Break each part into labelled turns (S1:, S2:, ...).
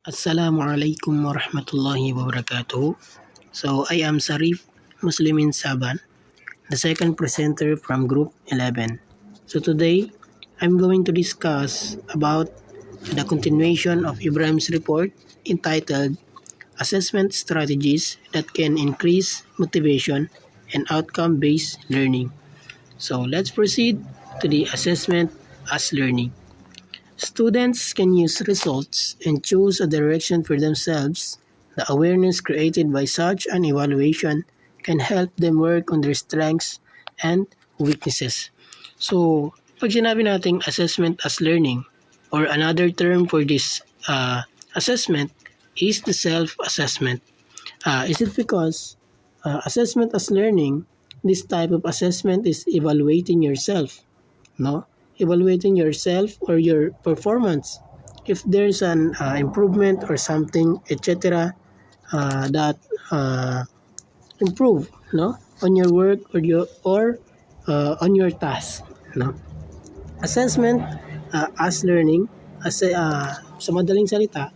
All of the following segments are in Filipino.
S1: Assalamualaikum warahmatullahi wabarakatuh. So I am Sarif Muslimin Saban, the second presenter from Group 11. So today I'm going to discuss about the continuation of Ibrahim's report entitled Assessment Strategies that can increase motivation and outcome-based learning. So let's proceed to the assessment as learning. Students can use results and choose a direction for themselves. The awareness created by such an evaluation can help them work on their strengths and weaknesses. So, pag sinabi nating assessment as learning, or another term for this assessment is the self-assessment. Is it because assessment as learning, this type of assessment is evaluating yourself, no? Evaluating yourself or your performance. If there's an improvement or something, etc., that improve, no, on your work or on your task, no. Assessment as learning, sa madaling salita,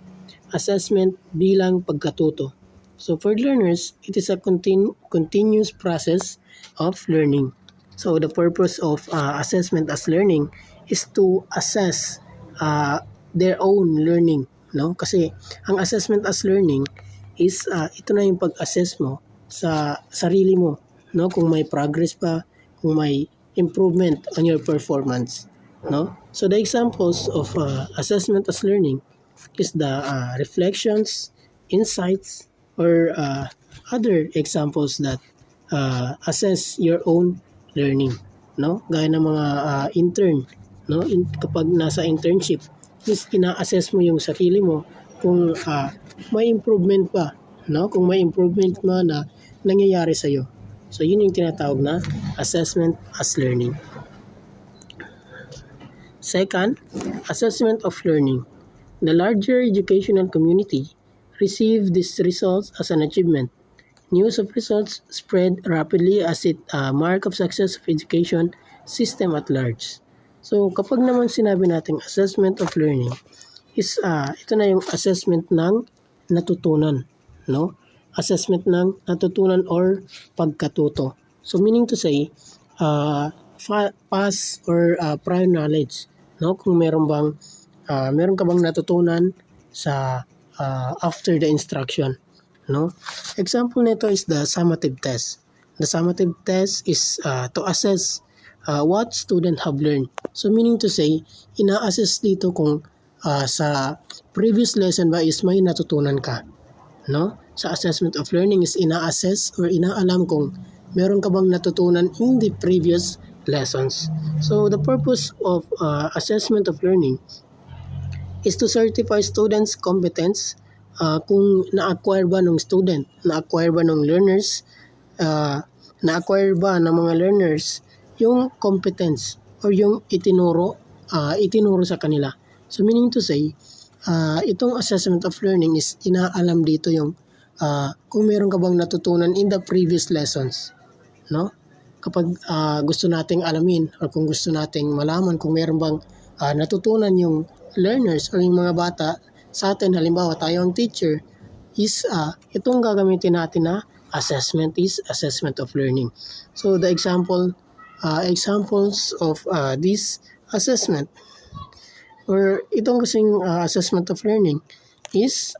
S1: assessment bilang pagkatuto. So for learners, it is a continuous process of learning. So the purpose of assessment as learning is to assess their own learning, no? Kasi ang assessment as learning is ito na yung pag-assess mo sa sarili mo, no? Kung may progress pa, kung may improvement on your performance, no? So the examples of assessment as learning is the reflections, insights, or other examples that assess your own learning, no? Gaya ng mga intern, no? Kapag nasa internship, is ina-assess mo yung sarili mo kung may improvement pa, no? Kung may improvement pa na nangyayari sa iyo. So yun yung tinatawag na assessment as learning. Second, assessment of learning. The larger educational community receive these results as an achievement. News of results spread rapidly as it mark of success of education system at large. So kapag naman sinabi nating assessment of learning is ito na yung assessment ng natutunan, no? Assessment ng natutunan or pagkatuto. So meaning to say, past or prior knowledge, no? Kung meron ka bang natutunan sa after the instruction, no? Example nito is the summative test. The summative test is to assess what student have learned. So meaning to say, ina-assess dito kung sa previous lesson ba is may natutunan ka, no? Sa assessment of learning is ina-assess or inaalam kung meron ka bang natutunan in the previous lessons. So the purpose of assessment of learning is to certify students' competence kung na-acquire ba ng student, na-acquire ba ng learners, na-acquire ba ng mga learners yung competence or yung itinuro sa kanila. So meaning to say, itong assessment of learning is inaalam dito yung kung meron ka bang natutunan in the previous lessons, no? Kapag gusto nating alamin or kung gusto nating malaman kung meron bang natutunan yung learners or yung mga bata sa atin, halimbawa tayo ang teacher, is itong gagamitin natin na assessment is assessment of learning. So the examples of this assessment or itong kasing assessment of learning is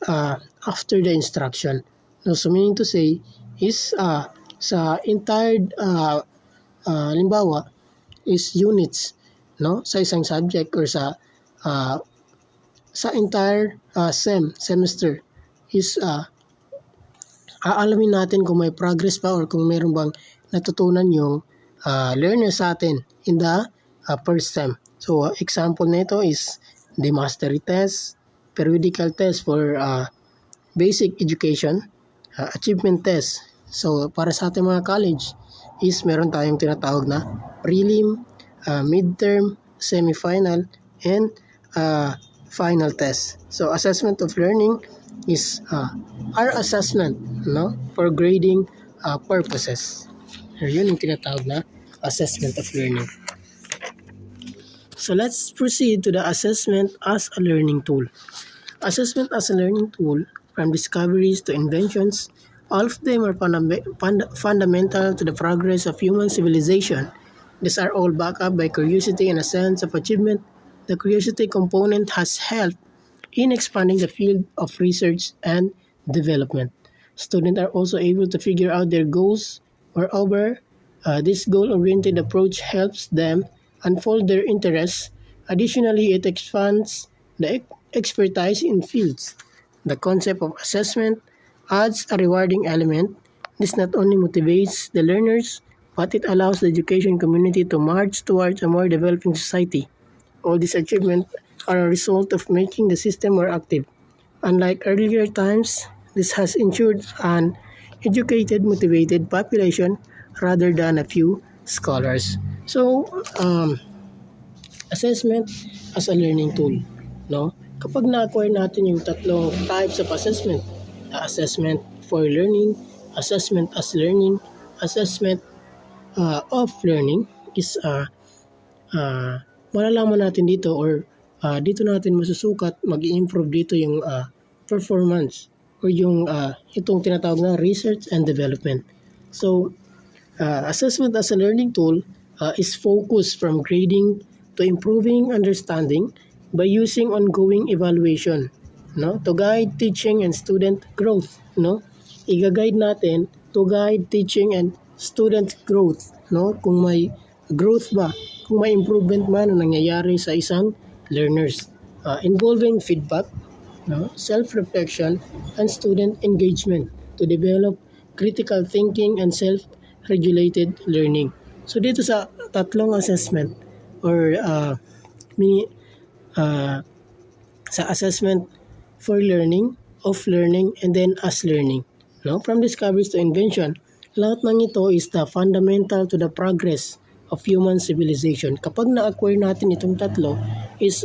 S1: after the instruction. So meaning to say is sa entire halimbawa is units, no, sa isang subject or sa entire semester is aalamin natin kung may progress pa or kung meron bang natutunan yung learner sa atin in the first sem. So example nito is the mastery test, periodical test for basic education, achievement test. So para sa ating mga college is meron tayong tinatawag na prelim, midterm, semifinal, and final test. So assessment of learning is our assessment, no, for grading purposes. Yun yung tinatawag na assessment of learning. So let's proceed to the assessment as a learning tool. Assessment as a learning tool, from discoveries to inventions, all of them are fundamental to the progress of human civilization. These are all backed up by curiosity and a sense of achievement. The curiosity component has helped in expanding the field of research and development. Students are also able to figure out their goals. Moreover, this goal-oriented approach helps them unfold their interests. Additionally, it expands the expertise in fields. The concept of assessment adds a rewarding element. This not only motivates the learners, but it allows the education community to march towards a more developing society. All these achievements are a result of making the system more active. Unlike earlier times, this has ensured an educated, motivated population rather than a few scholars. So, assessment as a learning tool. No? Kapag na-acquire natin yung tatlong types of assessment, assessment for learning, assessment as learning, assessment of learning is malalaman natin dito or dito natin masusukat, mag-i-improve dito yung performance or yung itong tinatawag na research and development. So, assessment as a learning tool is focused from grading to improving understanding by using ongoing evaluation, no, to guide teaching and student growth, no. Iga-guide natin to guide teaching and student growth, no, kung may growth ba, kung may improvement man na nangyayari sa isang learners, involving feedback, no, self-reflection, and student engagement to develop critical thinking and self-regulated learning. So dito sa tatlong assessment or sa assessment for learning, of learning, and then as learning, no, from discoveries to invention, lahat ng ito is the fundamental to the progress of human civilization. Kapag na-acquire natin itong tatlo is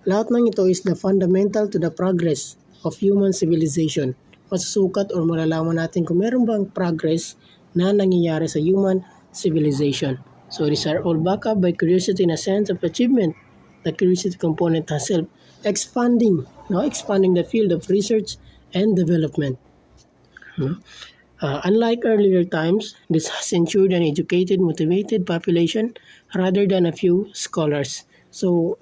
S1: lahat ng ito is the fundamental to the progress of human civilization. Masusukat or malalaman natin kung meron bang progress na nangyayari sa human civilization. So these are all backed up by curiosity and a sense of achievement. The curiosity component has helped expanding the field of research and development. Unlike earlier times, this has ensured an educated, motivated population rather than a few scholars. So,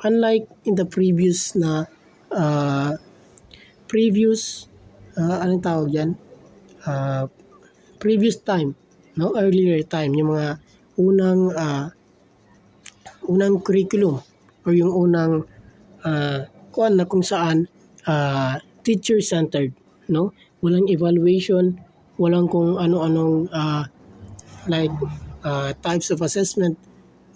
S1: unlike in the previous anong tawag dyan? Previous time, no, earlier time, yung mga unang curriculum or yung unang kuan na kung saan teacher-centered, no? Walang evaluation, walang kung ano-anong types of assessment,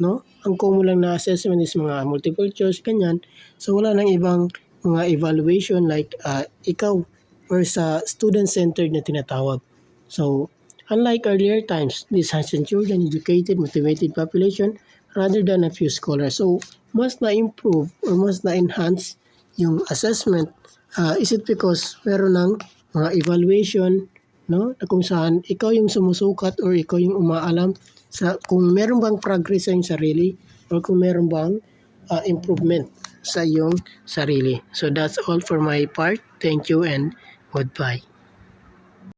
S1: no? Ang common lang na assessment is mga multiple choice, ganyan. So wala nang ibang mga evaluation like ikaw or sa student-centered na tinatawag. So, unlike earlier times, this has ensured an educated, motivated population rather than a few scholars. So, mas na-improve or mas na-enhance yung assessment. Is it because meron ng mga evaluation, no, na kung saan ikaw yung sumusukat or ikaw yung umaalam sa kung meron bang progress sa iyong sarili or kung meron bang improvement sa iyong sarili. So that's all for my part. Thank you and goodbye.